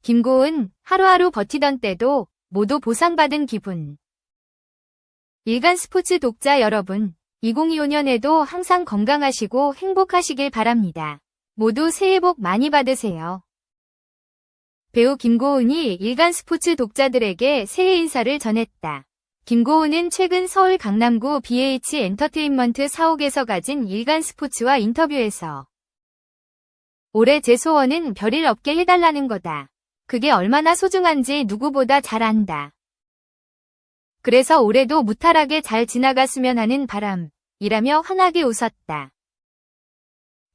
김고은, 하루하루 버티던 때도 모두 보상받은 기분. 일간 스포츠 독자 여러분, 2025년에도 항상 건강하시고 행복하시길 바랍니다. 모두 새해 복 많이 받으세요. 배우 김고은이 일간 스포츠 독자들에게 새해 인사를 전했다. 김고은은 최근 서울 강남구 BH 엔터테인먼트 사옥에서 가진 일간 스포츠와 인터뷰에서 올해 제 소원은 별일 없게 해달라는 거다. 그게 얼마나 소중한지 누구보다 잘 안다. 그래서 올해도 무탈하게 잘 지나갔으면 하는 바람이라며 환하게 웃었다.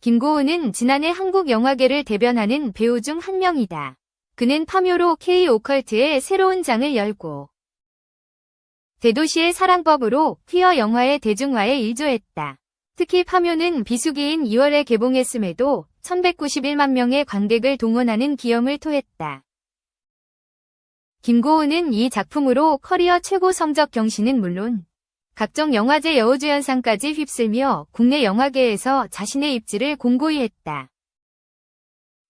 김고은은 지난해 한국 영화계를 대변하는 배우 중 한 명이다. 그는 파묘로 K-오컬트의 새로운 장을 열고 대도시의 사랑법으로 퀴어 영화의 대중화에 일조했다. 특히 파묘는 비수기인 2월에 개봉했음에도 1191만 명의 관객을 동원하는 기염을 토했다. 김고은은 이 작품으로 커리어 최고 성적 경신은 물론 각종 영화제 여우주연상까지 휩쓸며 국내 영화계에서 자신의 입지를 공고히 했다.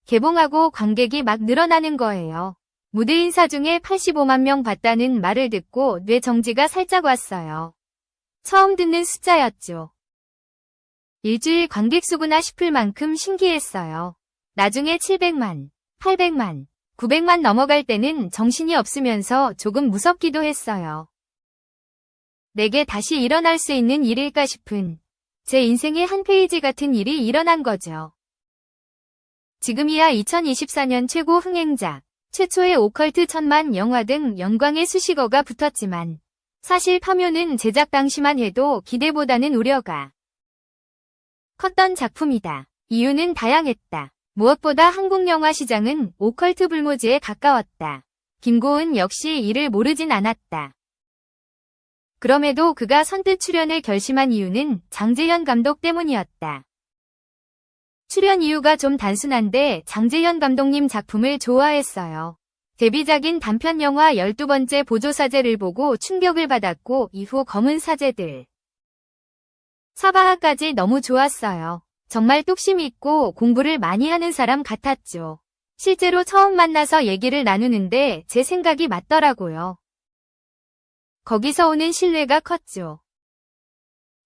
개봉하고 관객이 막 늘어나는 거예요. 무대 인사 중에 85만 명 봤다는 말을 듣고 뇌정지가 살짝 왔어요. 처음 듣는 숫자였죠. 일주일 관객 수구나 싶을 만큼 신기했어요. 나중에 700만, 800만, 900만 넘어갈 때는 정신이 없으면서 조금 무섭기도 했어요. 내게 다시 일어날 수 있는 일일까 싶은 제 인생의 한 페이지 같은 일이 일어난 거죠. 지금이야 2024년 최고 흥행작, 최초의 오컬트 1000만 영화 등 영광의 수식어가 붙었지만 사실 파묘는 제작 당시만 해도 기대보다는 우려가 컸던 작품이다. 이유는 다양했다. 무엇보다 한국 영화 시장은 오컬트 불모지에 가까웠다. 김고은 역시 이를 모르진 않았다. 그럼에도 그가 선뜻 출연을 결심한 이유는 장재현 감독 때문이었다. 출연 이유가 좀 단순한데 장재현 감독님 작품을 좋아했어요. 데뷔작인 단편 영화 12번째 보조사제를 보고 충격을 받았고 이후 검은 사제들, 사바하까지 너무 좋았어요. 정말 뚝심 있고 공부를 많이 하는 사람 같았죠. 실제로 처음 만나서 얘기를 나누는데 제 생각이 맞더라고요. 거기서 오는 신뢰가 컸죠.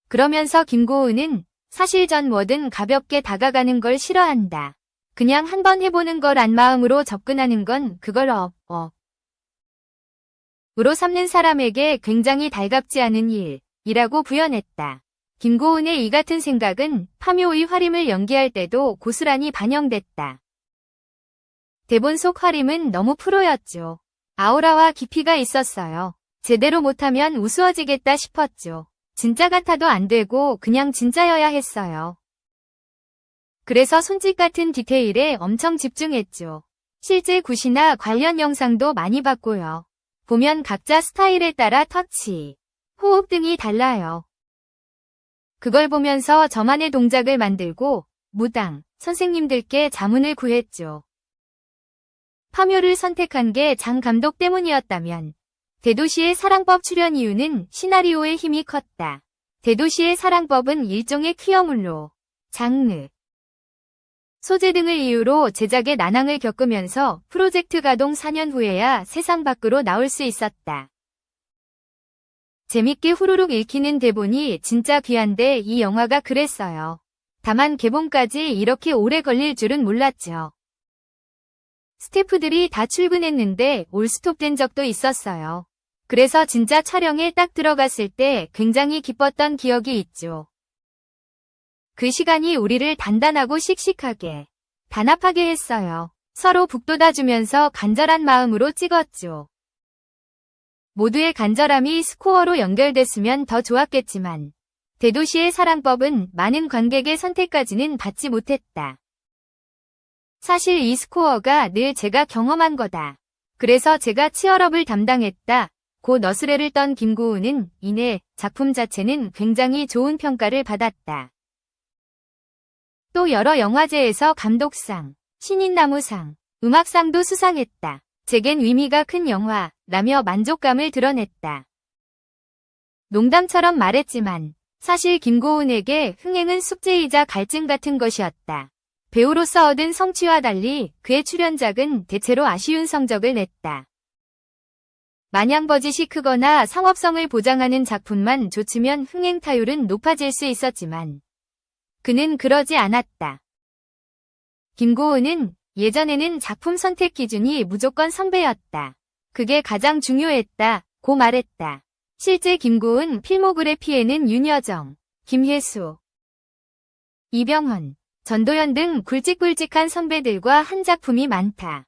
그러면서 김고은은 사실 전 뭐든 가볍게 다가가는 걸 싫어한다. 그냥 한번 해보는 거란 마음으로 접근하는 건 그걸 으로 삼는 사람에게 굉장히 달갑지 않은 일이라고 부연했다. 김고은의 이 같은 생각은 파묘의 화림을 연기할 때도 고스란히 반영됐다. 대본 속 화림은 너무 프로였죠. 아우라와 깊이가 있었어요. 제대로 못하면 우스워지겠다 싶었죠. 진짜 같아도 안 되고 그냥 진짜여야 했어요. 그래서 손짓 같은 디테일에 엄청 집중했죠. 실제 굿이나 관련 영상도 많이 봤고요. 보면 각자 스타일에 따라 터치, 호흡 등이 달라요. 그걸 보면서 저만의 동작을 만들고 무당, 선생님들께 자문을 구했죠. 파묘를 선택한 게 장 감독 때문이었다면 대도시의 사랑법 출연 이유는 시나리오의 힘이 컸다. 대도시의 사랑법은 일종의 퀴어물로 장르, 소재 등을 이유로 제작에 난항을 겪으면서 프로젝트 가동 4년 후에야 세상 밖으로 나올 수 있었다. 재밌게 후루룩 읽히는 대본이 진짜 귀한데 이 영화가 그랬어요. 다만 개봉까지 이렇게 오래 걸릴 줄은 몰랐죠. 스태프들이 다 출근했는데 올스톱된 적도 있었어요. 그래서 진짜 촬영에 딱 들어갔을 때 굉장히 기뻤던 기억이 있죠. 그 시간이 우리를 단단하고 씩씩하게, 단합하게 했어요. 서로 북돋아주면서 간절한 마음으로 찍었죠. 모두의 간절함이 스코어로 연결됐으면 더 좋았겠지만 대도시의 사랑법은 많은 관객의 선택까지는 받지 못했다. 사실 이 스코어가 늘 제가 경험한 거다. 그래서 제가 치얼업을 담당했다. 고 너스레를 떤 김고은은 이내 작품 자체는 굉장히 좋은 평가를 받았다. 또 여러 영화제에서 감독상, 신인나무상, 음악상도 수상했다. 제겐 의미가 큰 영화라며 만족감을 드러냈다. 농담처럼 말했지만 사실 김고은에게 흥행은 숙제이자 갈증 같은 것이었다. 배우로서 얻은 성취와 달리 그의 출연작은 대체로 아쉬운 성적을 냈다. 마냥 버짓이 크거나 상업성을 보장하는 작품만 좋으면 흥행 타율은 높아질 수 있었지만 그는 그러지 않았다. 김고은은 예전에는 작품 선택 기준이 무조건 선배였다. 그게 가장 중요했다.고 말했다. 실제 김고은 필모그래피에는 윤여정, 김혜수, 이병헌, 전도연 등 굵직굵직한 선배들과 한 작품이 많다.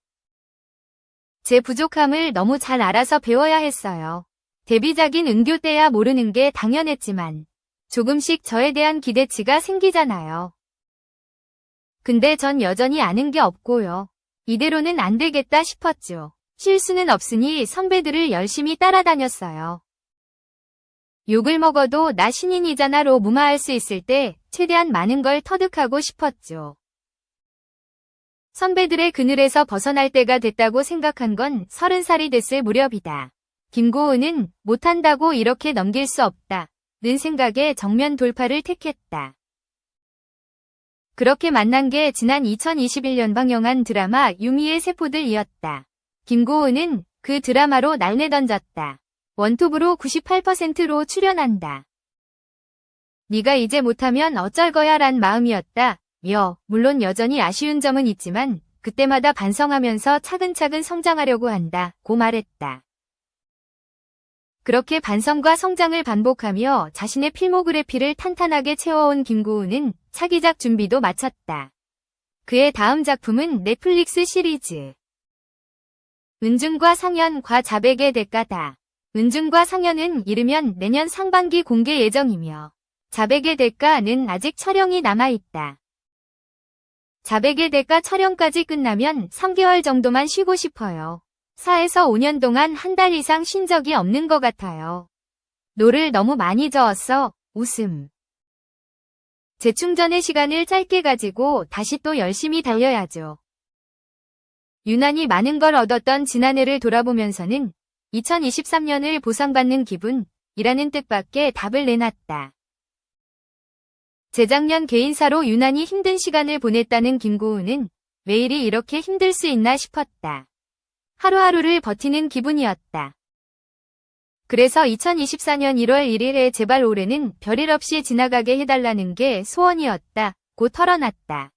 제 부족함을 너무 잘 알아서 배워야 했어요. 데뷔작인 은교 때야 모르는 게 당연했지만 조금씩 저에 대한 기대치가 생기잖아요. 근데 전 여전히 아는 게 없고요. 이대로는 안 되겠다 싶었죠. 실수는 없으니 선배들을 열심히 따라다녔어요. 욕을 먹어도 나 신인이잖아로 무마할 수 있을 때 최대한 많은 걸 터득하고 싶었죠. 선배들의 그늘에서 벗어날 때가 됐다고 생각한 건 30살이 됐을 무렵이다. 김고은은 못한다고 이렇게 넘길 수 없다는 생각에 정면 돌파를 택했다. 그렇게 만난 게 지난 2021년 방영한 드라마 유미의 세포들이었다. 김고은은 그 드라마로 날내 던졌다. 원톱으로 98%로 출연한다. 네가 이제 못하면 어쩔 거야 란 마음이었다. 물론 여전히 아쉬운 점은 있지만 그때마다 반성하면서 차근차근 성장하려고 한다.고 말했다. 그렇게 반성과 성장을 반복하며 자신의 필모그래피를 탄탄하게 채워온 김고은은 차기작 준비도 마쳤다. 그의 다음 작품은 넷플릭스 시리즈 은중과 상연과 자백의 대가다. 은중과 상연은 이르면 내년 상반기 공개 예정이며 자백의 대가는 아직 촬영이 남아있다. 자백의 대가 촬영까지 끝나면 3개월 정도만 쉬고 싶어요. 4에서 5년 동안 한 달 이상 쉰 적이 없는 것 같아요. 노를 너무 많이 저었어. 웃음. 재충전의 시간을 짧게 가지고 다시 또 열심히 달려야죠. 유난히 많은 걸 얻었던 지난해를 돌아보면서는 2023년을 보상받는 기분이라는 뜻밖에 답을 내놨다. 재작년 개인사로 유난히 힘든 시간을 보냈다는 김고은은 매일이 이렇게 힘들 수 있나 싶었다. 하루하루를 버티는 기분이었다. 그래서 2024년 1월 1일에 제발 올해는 별일 없이 지나가게 해달라는 게 소원이었다.고 털어놨다.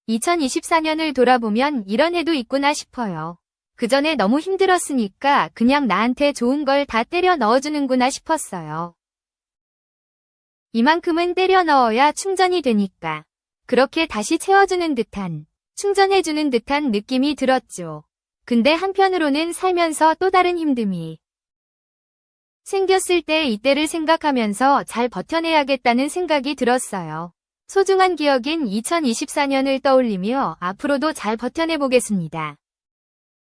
2024년을 돌아보면 이런 해도 있구나 싶어요. 그 전에 너무 힘들었으니까 그냥 나한테 좋은 걸 다 때려 넣어주는구나 싶었어요. 이만큼은 때려 넣어야 충전이 되니까. 그렇게 다시 채워주는 듯한, 충전해주는 듯한 느낌이 들었죠. 근데 한편으로는 살면서 또 다른 힘듦이 생겼을 때 이때를 생각하면서 잘 버텨내야겠다는 생각이 들었어요. 소중한 기억인 2024년을 떠올리며 앞으로도 잘 버텨내보겠습니다.